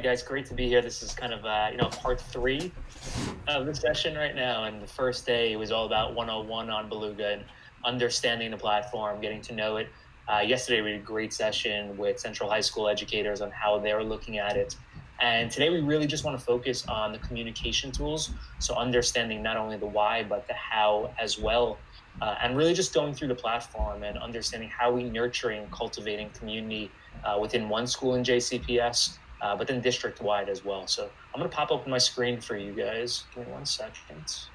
guys, great to be here. This is kind of, part 3 of the session right now. And the first day was all about 101 on Belouga and understanding the platform, getting to know it. Yesterday, we had a great session with Central High School educators on how they're looking at it. And today, we really just want to focus on the communication tools. So understanding not only the why, but the how as well. And really just going through the platform and understanding how we nurturing, cultivating community within one school in JCPS, but then district-wide as well. So I'm going to pop open my screen for you guys. Give me 1 second.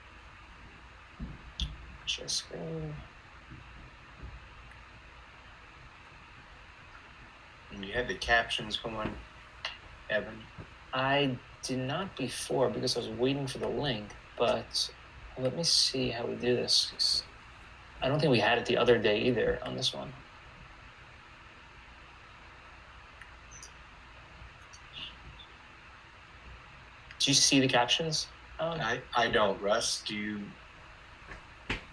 Share screen. And you had the captions going, Evan? I did not before because I was waiting for the link, but let me see how we do this. I don't think we had it the other day either on this one. Do you see the captions? I don't. Russ,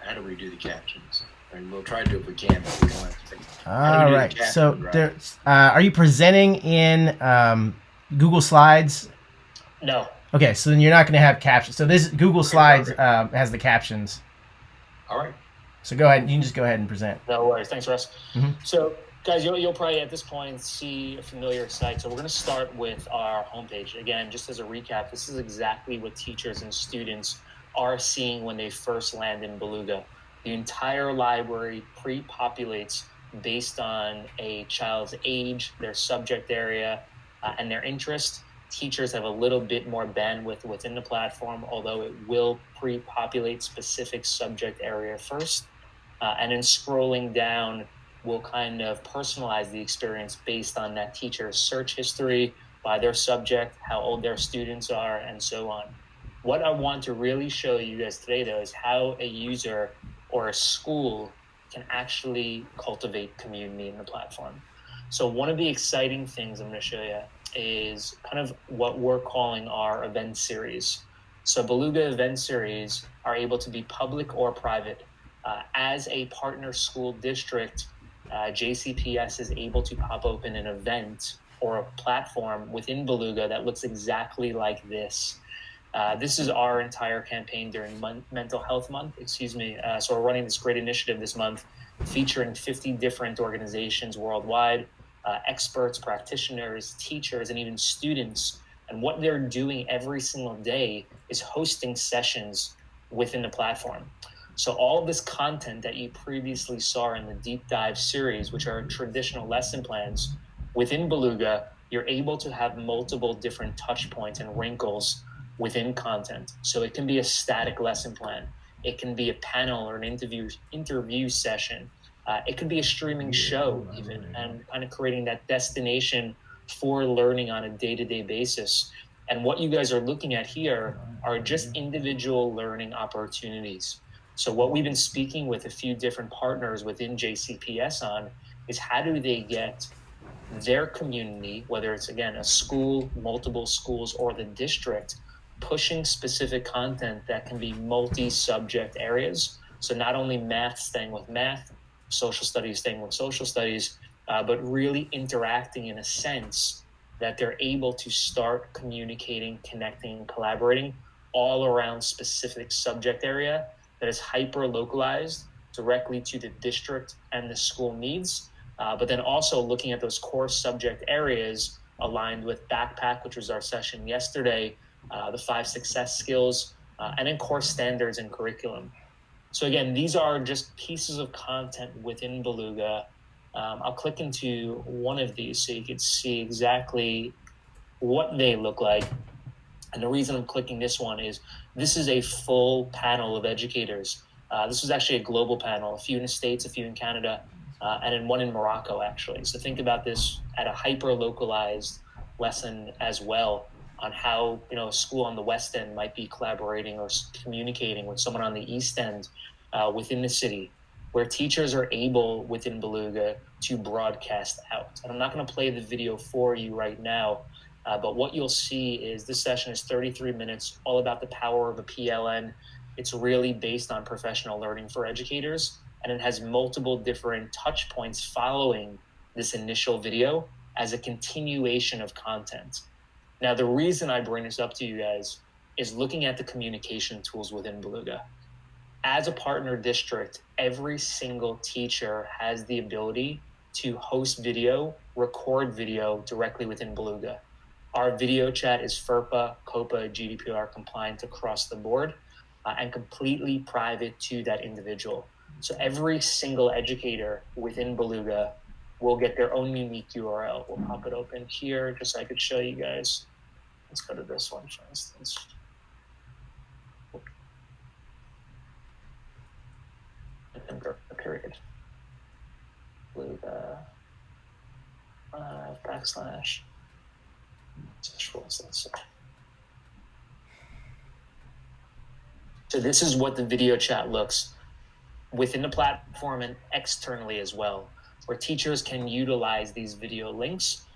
how do we do the captions? I mean, we'll try to do it if we can, but we don't have to. All right. So there's, are you presenting in Google Slides? No. Okay, so then you're not going to have captions. So this Google Slides has the captions. All right. So go ahead. You can just go ahead and present. No worries. Thanks, Russ. Mm-hmm. So, guys, you'll probably at this point see a familiar site. So we're going to start with our homepage. Again, just as a recap, this is exactly what teachers and students are seeing when they first land in Belouga. The entire library pre-populates based on a child's age, their subject area, and their interest. Teachers have a little bit more bandwidth within the platform, although it will pre-populate specific subject area first. And then scrolling down, we'll kind of personalize the experience based on that teacher's search history, by their subject, how old their students are, and so on. What I want to really show you guys today, though, is how a user or a school can actually cultivate community in the platform. So one of the exciting things I'm going to show you is kind of what we're calling our event series. So Belouga event series are able to be public or private. As a partner school district, JCPS is able to pop open an event or a platform within Belouga that looks exactly like this. This is our entire campaign during Mental Health Month, So we're running this great initiative this month featuring 50 different organizations worldwide, experts, practitioners, teachers, and even students. And what they're doing every single day is hosting sessions within the platform. So all of this content that you previously saw in the deep dive series, which are traditional lesson plans, within Belouga, you're able to have multiple different touch points and wrinkles within content. So it can be a static lesson plan. It can be a panel or an interview session. It could be a streaming show even, and kind of creating that destination for learning on a day-to-day basis. And what you guys are looking at here are just individual learning opportunities. So what we've been speaking with a few different partners within JCPS on is how do they get their community, whether it's, again, a school, multiple schools, or the district, pushing specific content that can be multi-subject areas. So not only math staying with math, social studies staying with social studies, but really interacting in a sense that they're able to start communicating, connecting, collaborating all around specific subject area that is hyper-localized directly to the district and the school needs, but then also looking at those core subject areas aligned with Backpack, which was our session yesterday, the 5 success skills, and then core standards and curriculum. So again, these are just pieces of content within Belouga. I'll click into one of these so you can see exactly what they look like. And the reason I'm clicking this one is this is a full panel of educators. This was actually a global panel, a few in the States, a few in Canada, and then one in Morocco, actually. So think about this at a hyper-localized lesson as well on how, a school on the West End might be collaborating or communicating with someone on the East End within the city, where teachers are able within Belouga to broadcast out. And I'm not going to play the video for you right now, but what you'll see is this session is 33 minutes, all about the power of a PLN. It's really based on professional learning for educators, and it has multiple different touch points following this initial video as a continuation of content. Now, the reason I bring this up to you guys is looking at the communication tools within Belouga. As a partner district, every single teacher has the ability to host video, record video directly within Belouga. Our video chat is FERPA, COPA, GDPR compliant across the board and completely private to that individual. So every single educator within Belouga will get their own unique URL. We'll pop it open here just so I could show you guys. Let's go to this one, for instance. Period. Belouga backslash. So this is what the video chat looks within the platform and externally as well, where teachers can utilize these video links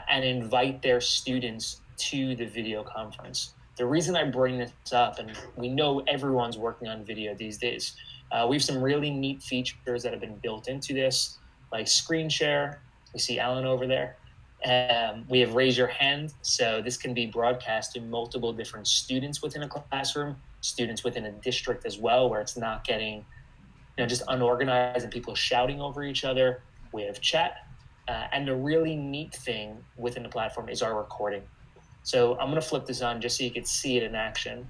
and invite their students to the video conference. The reason I bring this up, and we know everyone's working on video these days, we have some really neat features that have been built into this, like screen share. We see Alan over there. We have raise your hand. So this can be broadcast to multiple different students within a classroom, students within a district as well, where it's not getting just unorganized and people shouting over each other. We have chat. And the really neat thing within the platform is our recording. So I'm going to flip this on just so you can see it in action.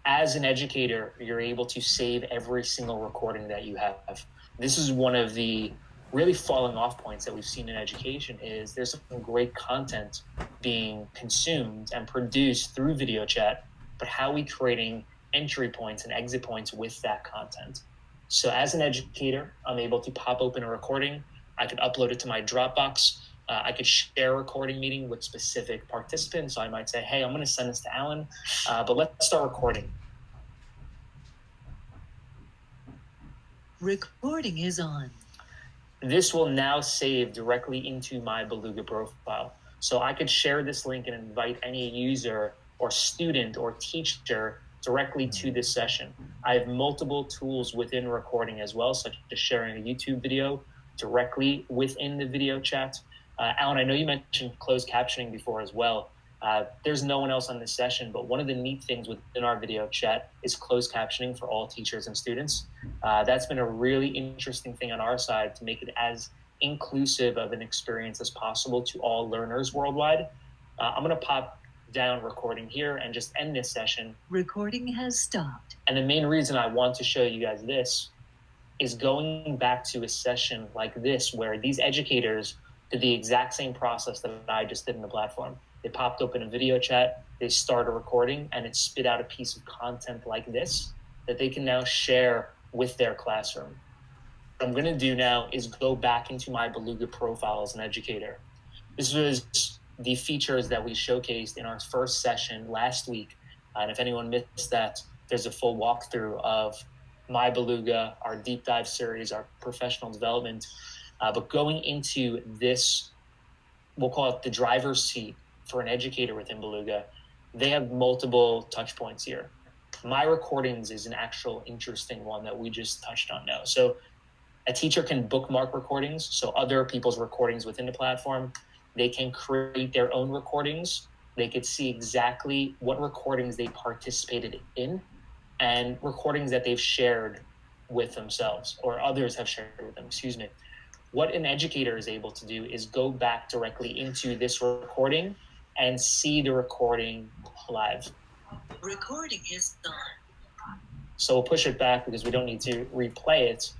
As an educator, you're able to save every single recording that you have. This is one of the really falling off points that we've seen in education is there's some great content being consumed and produced through video chat, but how are we creating entry points and exit points with that content? So as an educator, I'm able to pop open a recording. I could upload it to my Dropbox. I could share a recording meeting with specific participants. So I might say, hey, I'm going to send this to Alan, but let's start recording. Recording is on. This will now save directly into my Belouga profile. So I could share this link and invite any user or student or teacher directly to this session. I have multiple tools within recording as well, such as sharing a YouTube video directly within the video chat. Alan, I know you mentioned closed captioning before as well. There's no one else on this session, but one of the neat things within our video chat is closed captioning for all teachers and students. That's been a really interesting thing on our side to make it as inclusive of an experience as possible to all learners worldwide. I'm going to pop down recording here and just end this session. Recording has stopped. And the main reason I want to show you guys this is going back to a session like this, where these educators did the exact same process that I just did in the platform. They popped open a video chat, they start a recording, and it spit out a piece of content like this that they can now share with their classroom. What I'm going to do now is go back into my Belouga profile as an educator. This was the features that we showcased in our first session last week. And if anyone missed that, there's a full walkthrough of my Belouga, our deep dive series, our professional development. But going into this, we'll call it the driver's seat for an educator within Belouga, they have multiple touch points here. My recordings is an actual interesting one that we just touched on now. So a teacher can bookmark recordings, so other people's recordings within the platform. They can create their own recordings. They could see exactly what recordings they participated in and recordings that they've shared with themselves or others have shared with them, What an educator is able to do is go back directly into this recording and see the recording live. Recording is on. So we'll push it back because we don't need to replay it,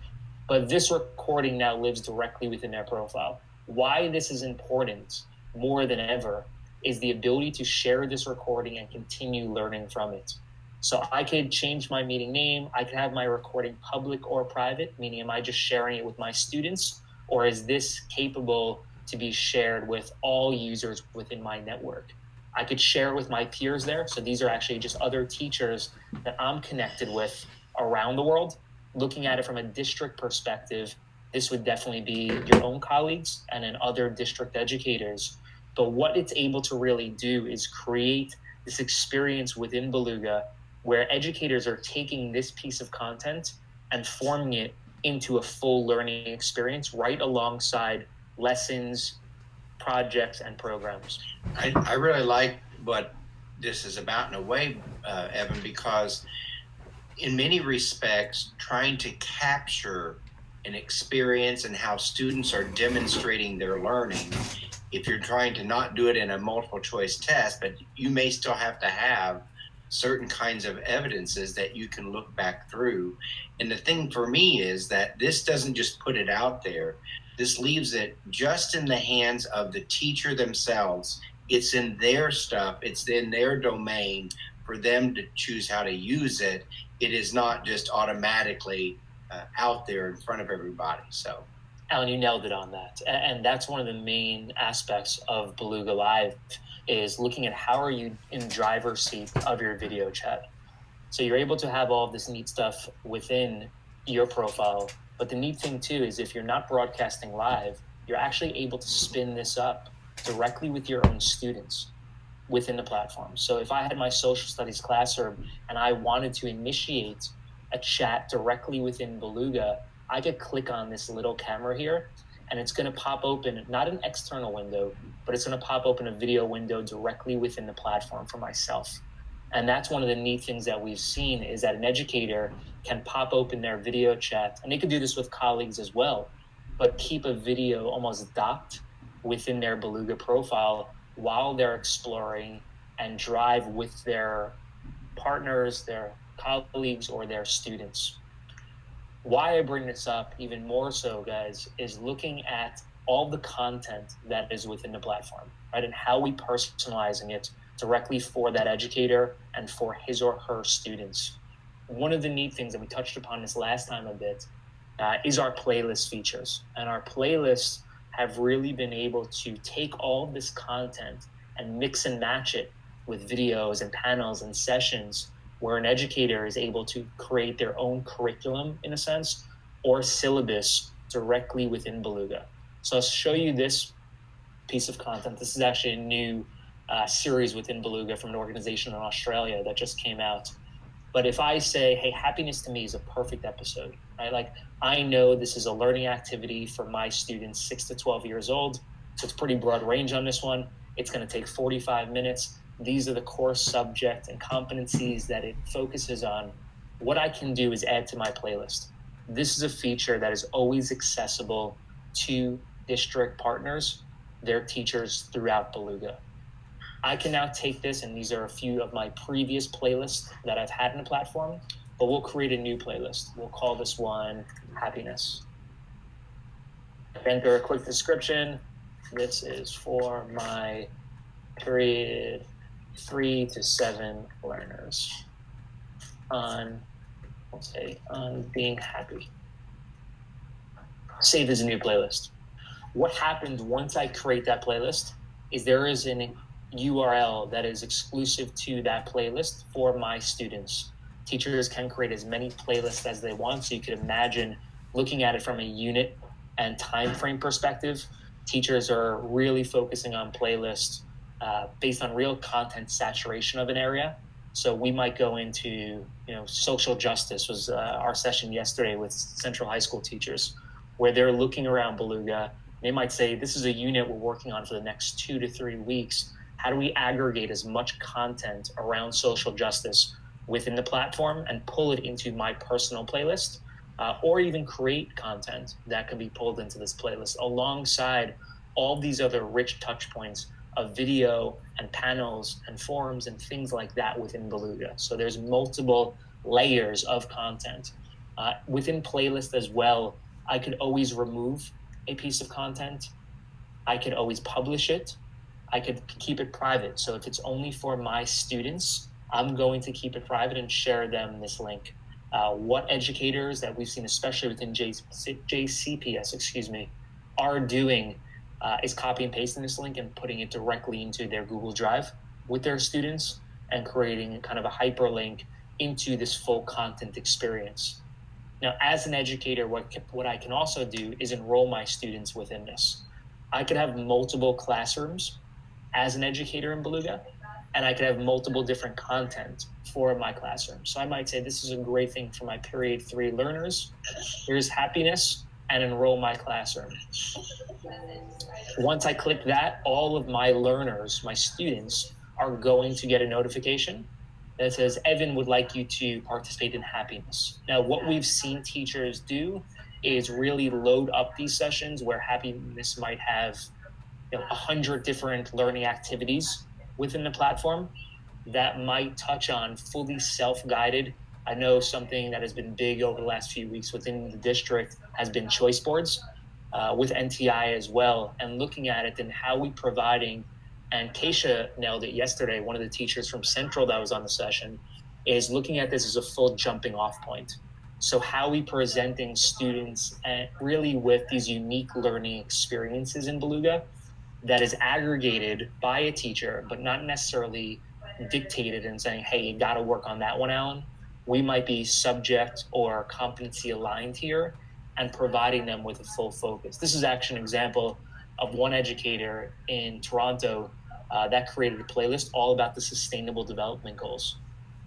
but this recording now lives directly within their profile. Why this is important more than ever is the ability to share this recording and continue learning from it. So I could change my meeting name. I could have my recording public or private, meaning am I just sharing it with my students, or is this capable to be shared with all users within my network? I could share it with my peers there. So these are actually just other teachers that I'm connected with around the world. Looking at it from a district perspective, this would definitely be your own colleagues and then other district educators. But what it's able to really do is create this experience within Belouga where educators are taking this piece of content and forming it into a full learning experience right alongside lessons, projects and programs. I really like what this is about in a way, Evan, because in many respects, trying to capture an experience and how students are demonstrating their learning, if you're trying to not do it in a multiple choice test, but you may still have to have certain kinds of evidences that you can look back through. And the thing for me is that this doesn't just put it out there. This leaves it just in the hands of the teacher themselves. It's in their stuff. It's in their domain for them to choose how to use it. It is not just automatically out there in front of everybody. So, Alan, you nailed it on that. And that's one of the main aspects of Belouga Live is looking at how are you in driver's seat of your video chat. So you're able to have all of this neat stuff within your profile. But the neat thing too is if you're not broadcasting live, you're actually able to spin this up directly with your own students within the platform. So if I had my social studies classroom and I wanted to initiate a chat directly within Belouga, I could click on this little camera here and it's going to pop open, not an external window, but it's going to pop open a video window directly within the platform for myself. And that's one of the neat things that we've seen is that an educator can pop open their video chat, and they can do this with colleagues as well, but keep a video almost docked within their Belouga profile while they're exploring and drive with their partners, their colleagues, or their students. Why I bring this up even more so, guys, is looking at all the content that is within the platform, right? And how we personalizing it directly for that educator and for his or her students. One of the neat things that we touched upon this last time a bit is our playlist features. And our playlists have really been able to take all of this content and mix and match it with videos and panels and sessions where an educator is able to create their own curriculum, in a sense, or syllabus directly within Belouga. So I'll show you this piece of content. This is actually a new series within Belouga from an organization in Australia that just came out. But if I say, hey, happiness to me is a perfect episode, right? Like, I know this is a learning activity for my students 6 to 12 years old. So it's pretty broad range on this one. It's going to take 45 minutes. These are the core subject and competencies that it focuses on. What I can do is add to my playlist. This is a feature that is always accessible to district partners, their teachers throughout Belouga. I can now take this, and these are a few of my previous playlists that I've had in the platform, but we'll create a new playlist. We'll call this one Happiness. Enter a quick description. This is for my period 3 to 7 learners on being happy. Save as a new playlist. What happens once I create that playlist is there is an URL that is exclusive to that playlist for my students. Teachers can create as many playlists as they want, so you could imagine looking at it from a unit and time frame perspective. Teachers are really focusing on playlists based on real content saturation of an area. So we might go into, social justice was our session yesterday with Central High School teachers, where they're looking around Belouga. They might say, this is a unit we're working on for the next 2 to 3 weeks. How do we aggregate as much content around social justice within the platform and pull it into my personal playlist, or even create content that can be pulled into this playlist alongside all these other rich touch points of video and panels and forums and things like that within Belouga. So there's multiple layers of content. Within playlist as well, I could always remove a piece of content. I could always publish it. I could keep it private. So if it's only for my students, I'm going to keep it private and share them this link. What educators that we've seen, especially within JCPS, are doing is copy and pasting this link and putting it directly into their Google Drive with their students and creating kind of a hyperlink into this full content experience. Now, as an educator, what I can also do is enroll my students within this. I could have multiple classrooms as an educator in Belouga, and I could have multiple different content for my classroom. So I might say, this is a great thing for my period 3 learners. Here's happiness, and enroll my classroom. Once I click that, all of my learners, my students, are going to get a notification that says, Evan would like you to participate in happiness. Now, what we've seen teachers do is really load up these sessions where happiness might have 100 different learning activities within the platform that might touch on fully self-guided. I know something that has been big over the last few weeks within the district has been choice boards with NTI as well, and looking at it and how we providing, and Keisha nailed it yesterday, one of the teachers from Central that was on the session, is looking at this as a full jumping off point. So how we presenting students really with these unique learning experiences in Belouga that is aggregated by a teacher, but not necessarily dictated and saying, hey, you got to work on that one, Alan. We might be subject or competency aligned here and providing them with a full focus. This is actually an example of one educator in Toronto that created a playlist all about the sustainable development goals.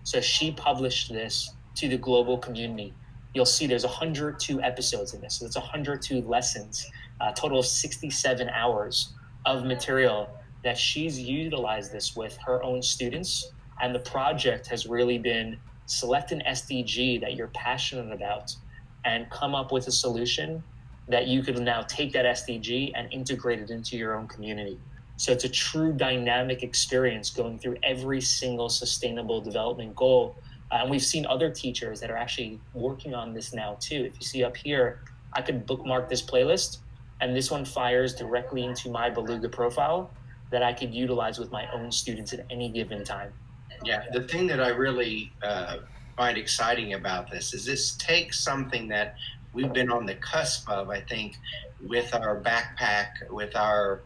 So she published this to the global community. You'll see there's 102 episodes in this. So it's 102 lessons, a total of 67 hours of material that she's utilized this with her own students. And the project has really been select an SDG that you're passionate about and come up with a solution that you could now take that SDG and integrate it into your own community. So it's a true dynamic experience going through every single sustainable development goal. And we've seen other teachers that are actually working on this now too. If you see up here, I could bookmark this playlist, and this one fires directly into my Belouga profile that I could utilize with my own students at any given time. Yeah, the thing that I really find exciting about this is this takes something that we've been on the cusp of, I think, with our backpack, with our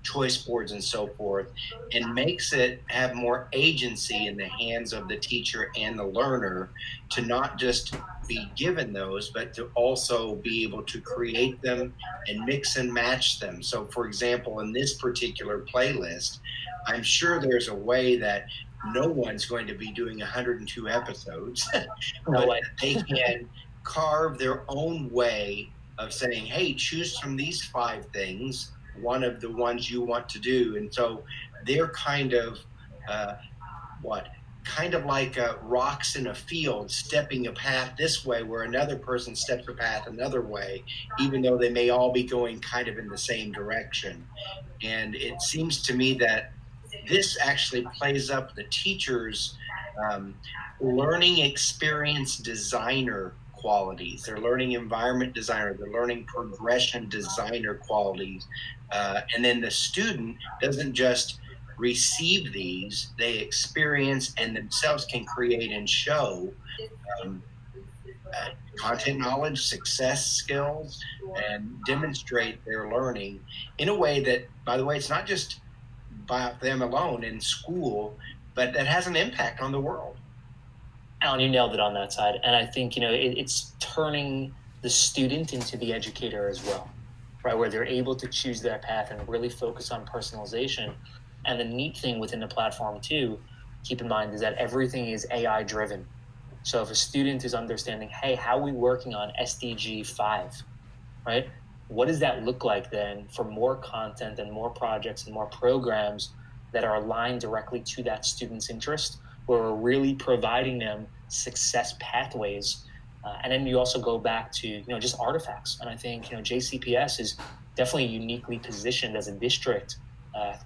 choice boards and so forth, and makes it have more agency in the hands of the teacher and the learner to not just be given those, but to also be able to create them and mix and match them. So, for example, in this particular playlist, I'm sure there's a way that no one's going to be doing 102 episodes, but they can carve their own way of saying, hey, choose from these 5 things, one of the ones you want to do. And so they're kind of kind of like rocks in a field, stepping a path this way where another person steps a path another way, even though they may all be going kind of in the same direction. And it seems to me that this actually plays up the teacher's learning experience designer qualities. They're learning environment designer, they're learning progression designer qualities. And then the student doesn't just receive these, they experience and themselves can create and show content knowledge, success skills, and demonstrate their learning in a way that, by the way, it's not just by them alone in school, but that has an impact on the world. Alan, you nailed it on that side. And I think, it's turning the student into the educator as well, right? Where they're able to choose their path and really focus on personalization. And the neat thing within the platform too, keep in mind, is that everything is AI driven. So if a student is understanding, hey, how are we working on SDG 5, right? What does that look like then for more content and more projects and more programs that are aligned directly to that student's interest, where we're really providing them success pathways. And then you also go back to, just artifacts. And I think, JCPS is definitely uniquely positioned as a district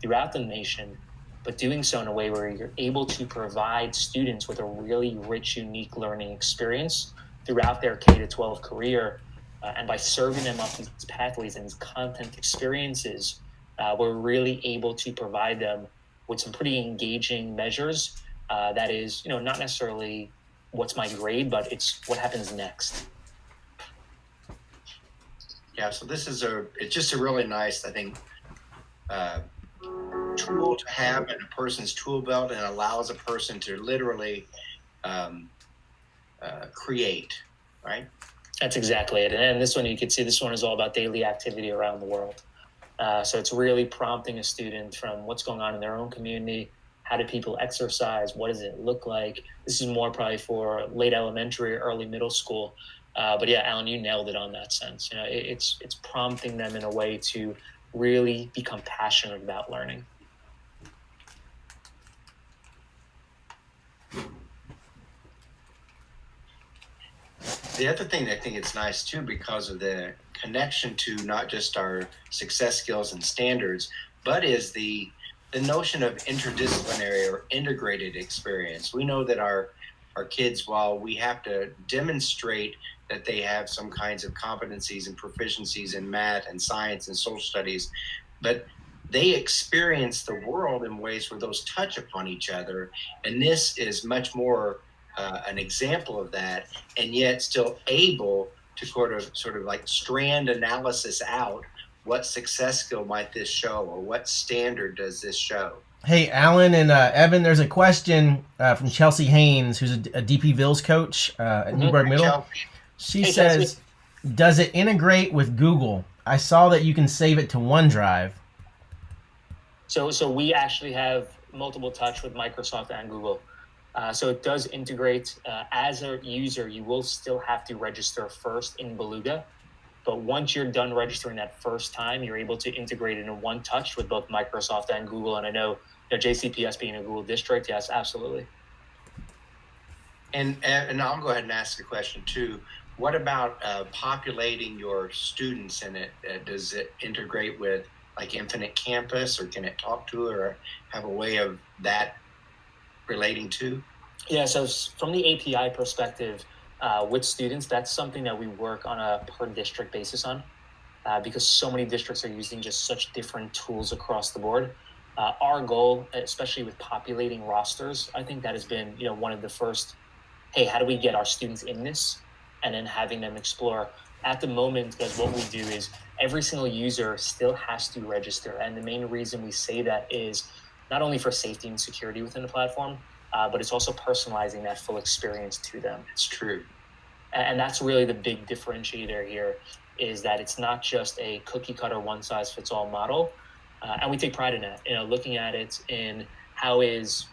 throughout the nation, but doing so in a way where you're able to provide students with a really rich, unique learning experience throughout their K-12 career. And by serving them up these pathways and these content experiences, we're really able to provide them with some pretty engaging measures that is, not necessarily what's my grade, but it's what happens next. Yeah, so this is it's just a really nice, I think, tool to have in a person's tool belt, and allows a person to literally create, right? That's exactly it. And this one, you can see this one is all about daily activity around the world. So it's really prompting a student from what's going on in their own community. How do people exercise? What does it look like? This is more probably for late elementary or early middle school. But yeah, Alan, you nailed it on that sense. It's prompting them in a way to really become passionate about learning. The other thing I think it's nice too, because of the connection to not just our success skills and standards, but is the notion of interdisciplinary or integrated experience. We know that our kids, while we have to demonstrate that they have some kinds of competencies and proficiencies in math and science and social studies, but they experience the world in ways where those touch upon each other. And this is much more an example of that, and yet still able to sort of like strand analysis out what success skill might this show, or what standard does this show. Hey, Alan and Evan, there's a question from Chelsea Haynes, who's a DP Vills coach at Newburgh Middle. Chelsea. She Hey, says, Chelsea. does it integrate with Google? I saw that you can save it to OneDrive. So we actually have multiple touch with Microsoft and Google. So it does integrate. As a user, you will still have to register first in Belouga. But once you're done registering that first time, you're able to integrate it in one touch with both Microsoft and Google. And I know JCPS being a Google district, yes, absolutely. And I'll go ahead and ask a question too. What about populating your students in it? Does it integrate with like Infinite Campus, or can it talk to or have a way of that relating to? Yeah, so from the API perspective, with students, that's something that we work on a per district basis on, because so many districts are using just such different tools across the board. Our goal, especially with populating rosters, I think that has been one of the first, hey, how do we get our students in this, and then having them explore. At the moment, because what we do is every single user still has to register, and the main reason we say that is not only for safety and security within the platform, but it's also personalizing that full experience to them. It's true. And that's really the big differentiator here, is that it's not just a cookie cutter one size fits all model. And we take pride in that, looking at it in how is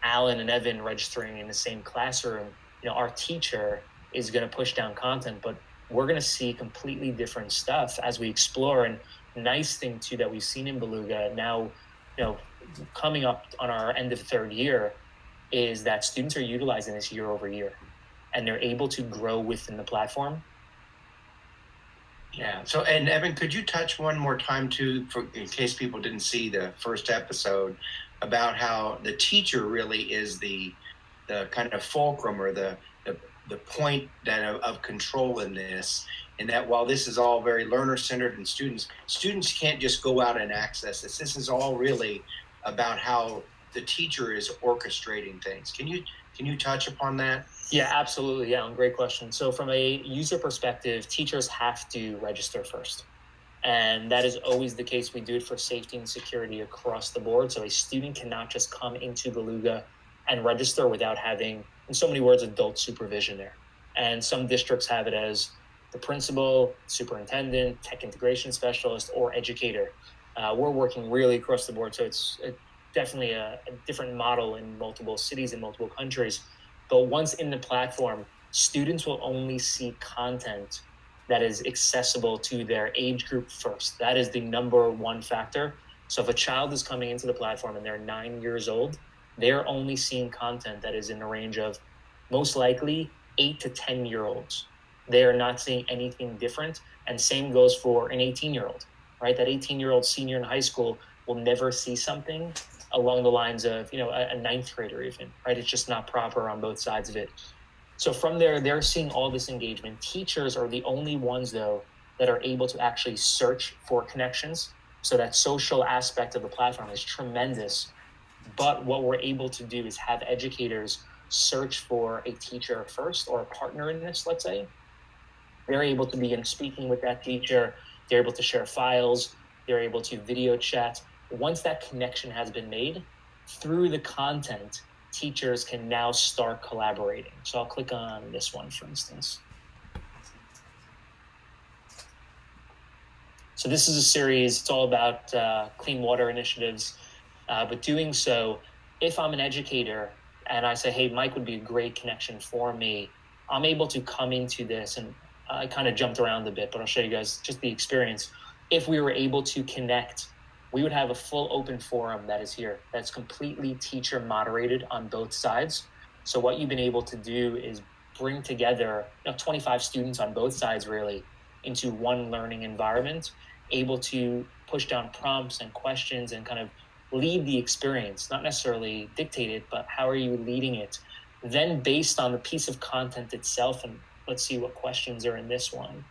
Alan and Evan registering in the same classroom. Our teacher is going to push down content, but we're going to see completely different stuff as we explore. And nice thing too that we've seen in Belouga now, coming up on our end of third year, is that students are utilizing this year over year, and they're able to grow within the platform. Yeah. So, and Evan, could you touch one more time too, in case people didn't see the first episode, about how the teacher really is the kind of fulcrum, or the point that of control in this, and that while this is all very learner centered and students can't just go out and access this. This is all really about how the teacher is orchestrating things. Can you touch upon that? Yeah, absolutely. Yeah, great question. So from a user perspective, teachers have to register first. And that is always the case. We do it for safety and security across the board. So a student cannot just come into Belouga and register without having, in so many words, adult supervision there. And some districts have it as the principal, superintendent, tech integration specialist, or educator. We're working really across the board. So it's definitely a different model in multiple cities and multiple countries. But once in the platform, students will only see content that is accessible to their age group first. That is the number one factor. So if a child is coming into the platform and they're 9 years old, they're only seeing content that is in the range of most likely 8 to 10-year-olds. They are not seeing anything different. And same goes for an 18-year-old, right? That 18-year-old senior in high school will never see something along the lines of, a ninth grader even, right? It's just not proper on both sides of it. So from there, they're seeing all this engagement. Teachers are the only ones, though, that are able to actually search for connections. So that social aspect of the platform is tremendous. But what we're able to do is have educators search for a teacher first, or a partner in this, let's say. They're able to begin speaking with that teacher. They're able to share files. They're able to video chat. Once that connection has been made, through the content, teachers can now start collaborating. So I'll click on this one, for instance. So this is a series. It's all about clean water initiatives. But doing so, if I'm an educator and I say, hey, Mike would be a great connection for me, I'm able to come into this, and I kind of jumped around a bit, but I'll show you guys just the experience. If we were able to connect, we would have a full open forum that is here, that's completely teacher moderated on both sides. So what you've been able to do is bring together 25 students on both sides really into one learning environment, able to push down prompts and questions and kind of lead the experience, not necessarily dictate it, but how are you leading it? Then based on the piece of content itself, and let's see what questions are in this one.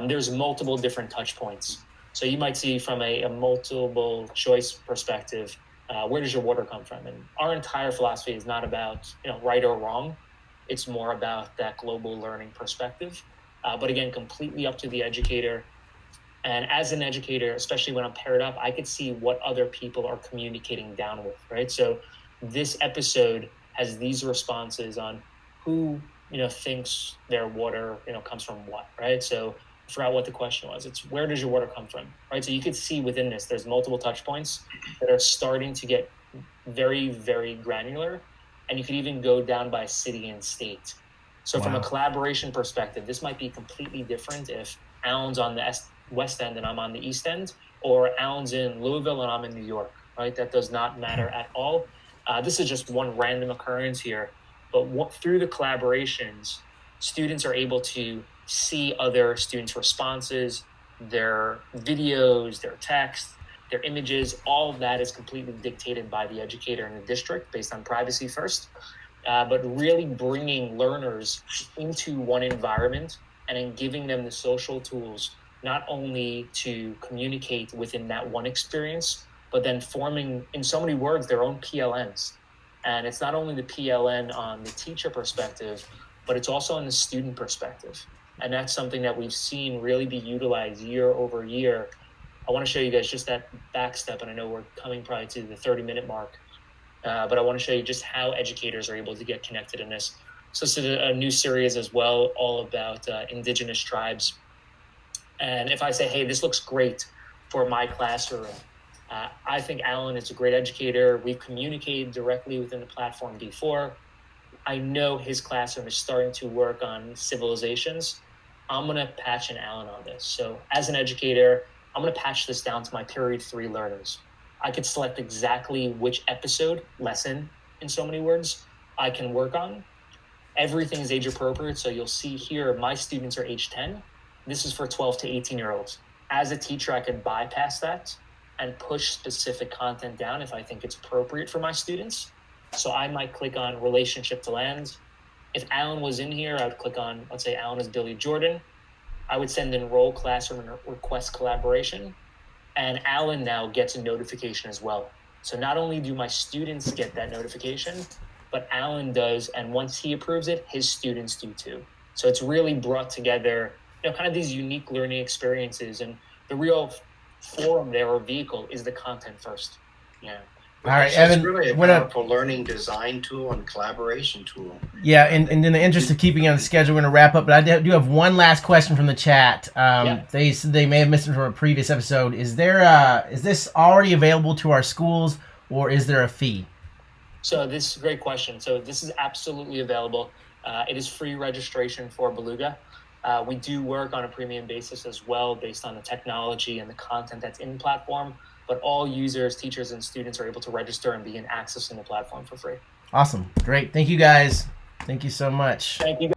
There's multiple different touch points. So you might see from a multiple choice perspective, where does your water come from? And our entire philosophy is not about right or wrong. It's more about that global learning perspective. But again, completely up to the educator. And as an educator, especially when I'm paired up, I could see what other people are communicating down with, right? So this episode has these responses on who thinks their water comes from what, right? So I forgot what the question was. It's where does your water come from, right? So you could see within this, there's multiple touch points that are starting to get very, very granular, and you could even go down by city and state. So from a collaboration perspective, this might be completely different if Alan's on the West End and I'm on the East End, or Alan's in Louisville and I'm in New York, right? That does not matter at all. This is just one random occurrence here, but through the collaborations, students are able to see other students' responses, their videos, their text, their images. All of that is completely dictated by the educator in the district based on privacy first, but really bringing learners into one environment and then giving them the social tools, not only to communicate within that one experience, but then forming, in so many words, their own PLNs. And it's not only the PLN on the teacher perspective, but it's also on the student perspective. And that's something that we've seen really be utilized year over year. I want to show you guys just that back step, and I know we're coming probably to the 30-minute mark, but I want to show you just how educators are able to get connected in this. So this is a new series as well, all about indigenous tribes. And if I say, hey, this looks great for my classroom, I think Alan is a great educator. We've communicated directly within the platform before. I know his classroom is starting to work on civilizations. I'm going to patch an Alan on this. So as an educator, I'm going to patch this down to my period 3 learners. I could select exactly which episode, lesson, in so many words, I can work on. Everything is age appropriate. So you'll see here, my students are age 10. This is for 12 to 18-year-olds. As a teacher, I could bypass that and push specific content down if I think it's appropriate for my students. So I might click on relationship to land. If Alan was in here, I would click on, let's say Alan is Billy Jordan. I would send enroll classroom and request collaboration. And Alan now gets a notification as well. So not only do my students get that notification, but Alan does. And once he approves it, his students do too. So it's really brought together, kind of these unique learning experiences. And the real forum there or vehicle is the content first. Yeah. All right, It's Evan. really a powerful learning design tool and collaboration tool. Yeah, and in the interest of keeping on the schedule, we're going to wrap up. But I do have one last question from the chat. They said they may have missed it from a previous episode. Is this already available to our schools, or is there a fee? So this is a great question. So this is absolutely available. It is free registration for Belouga. We do work on a premium basis as well based on the technology and the content that's in the platform, but all users, teachers, and students are able to register and begin accessing the platform for free. Awesome. Great. Thank you, guys. Thank you so much. Thank you.